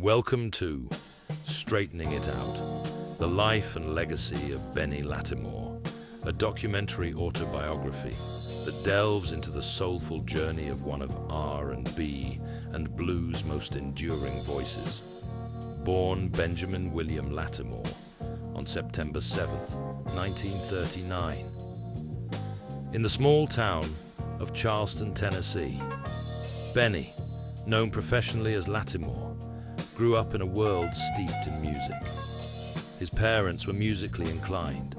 Welcome to Straightening It Out, the life and legacy of Benny Latimore, a documentary autobiography that delves into the soulful journey of one of R&B and blues' most enduring voices. Born Benjamin William Latimore on September 7th, 1939. In the small town of Charleston, Tennessee, Benny, known professionally as Latimore, grew up in a world steeped in music. His parents were musically inclined,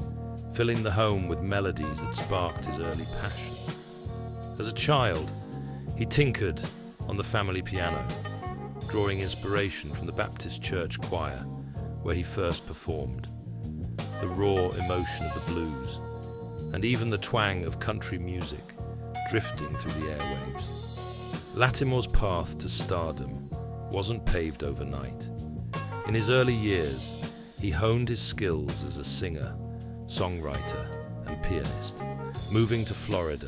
filling the home with melodies that sparked his early passion. As a child, he tinkered on the family piano, drawing inspiration from the Baptist church choir, where he first performed. The raw emotion of the blues, and even the twang of country music, drifting through the airwaves. Latimore's path to stardom wasn't paved overnight. In his early years, he honed his skills as a singer, songwriter, and pianist, moving to Florida,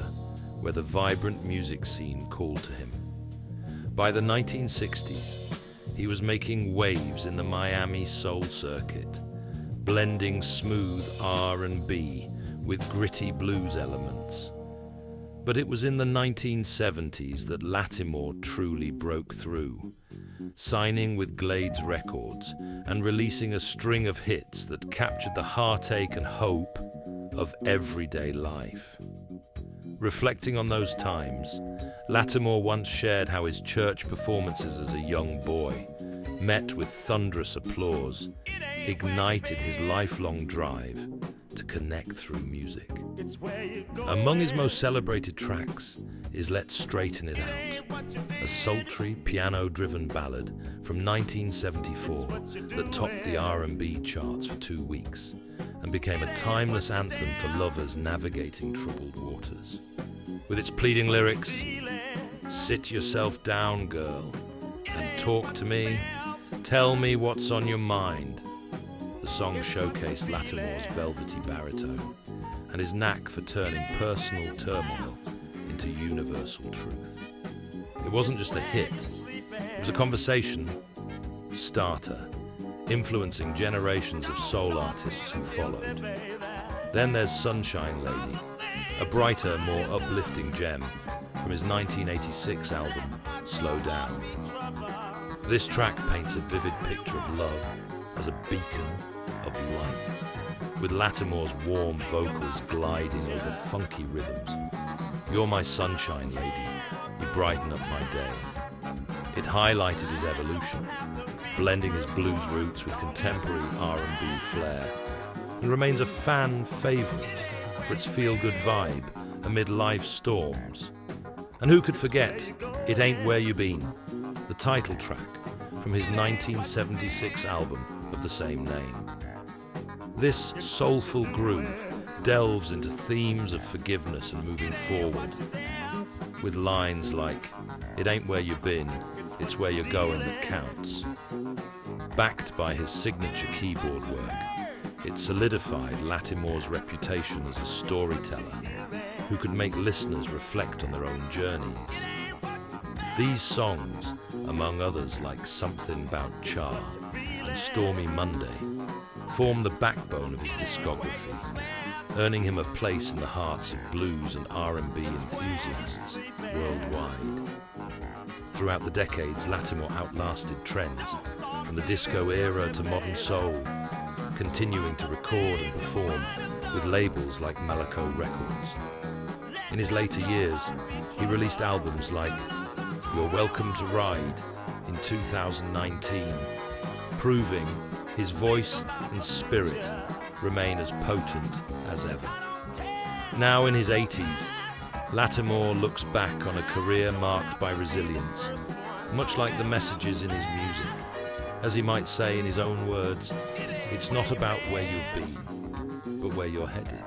where the vibrant music scene called to him. By the 1960s, he was making waves in the Miami soul circuit, blending smooth R&B with gritty blues elements. But it was in the 1970s that Latimore truly broke through, signing with Glades Records and releasing a string of hits that captured the heartache and hope of everyday life. Reflecting on those times, Latimore once shared how his church performances as a young boy, met with thunderous applause, ignited his lifelong drive to connect through music. Among his most celebrated tracks is Let's Straighten It Out, a sultry, piano-driven ballad from 1974 that topped the R&B charts for 2 weeks and became a timeless anthem for lovers navigating troubled waters. With its pleading lyrics, "Sit yourself down, girl, and talk to me, tell me what's on your mind," the song showcased Latimore's velvety baritone and his knack for turning personal turmoil into universal truth. It wasn't just a hit, it was a conversation starter, influencing generations of soul artists who followed. Then there's Sunshine Lady, a brighter, more uplifting gem from his 1986 album, Slow Down. This track paints a vivid picture of love as a beacon of light, with Latimore's warm vocals gliding over funky rhythms. "You're my sunshine, lady, you brighten up my day." It highlighted his evolution, blending his blues roots with contemporary R&B flair, and remains a fan favorite for its feel-good vibe amid life's storms. And who could forget It Ain't Where You Been, the title track from his 1976 album of the same name. This soulful groove delves into themes of forgiveness and moving forward, with lines like, "It ain't where you've been, it's where you're going that counts." Backed by his signature keyboard work, it solidified Latimore's reputation as a storyteller who could make listeners reflect on their own journeys. These songs, among others like Something 'Bout Char and Stormy Monday, form the backbone of his discography, earning him a place in the hearts of blues and R&B enthusiasts worldwide. Throughout the decades, Latimore outlasted trends, from the disco era to modern soul, continuing to record and perform with labels like Malaco Records. In his later years, he released albums like You're Welcome to Ride in 2019, proving his voice and spirit remain as potent as ever. Now in his 80s, Latimore looks back on a career marked by resilience, much like the messages in his music. As he might say in his own words, it's not about where you've been, but where you're headed.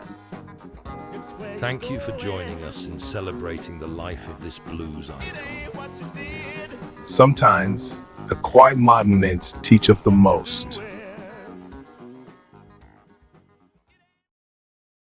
Thank you for joining us in celebrating the life of this blues icon. Sometimes the quiet moments teach us the most.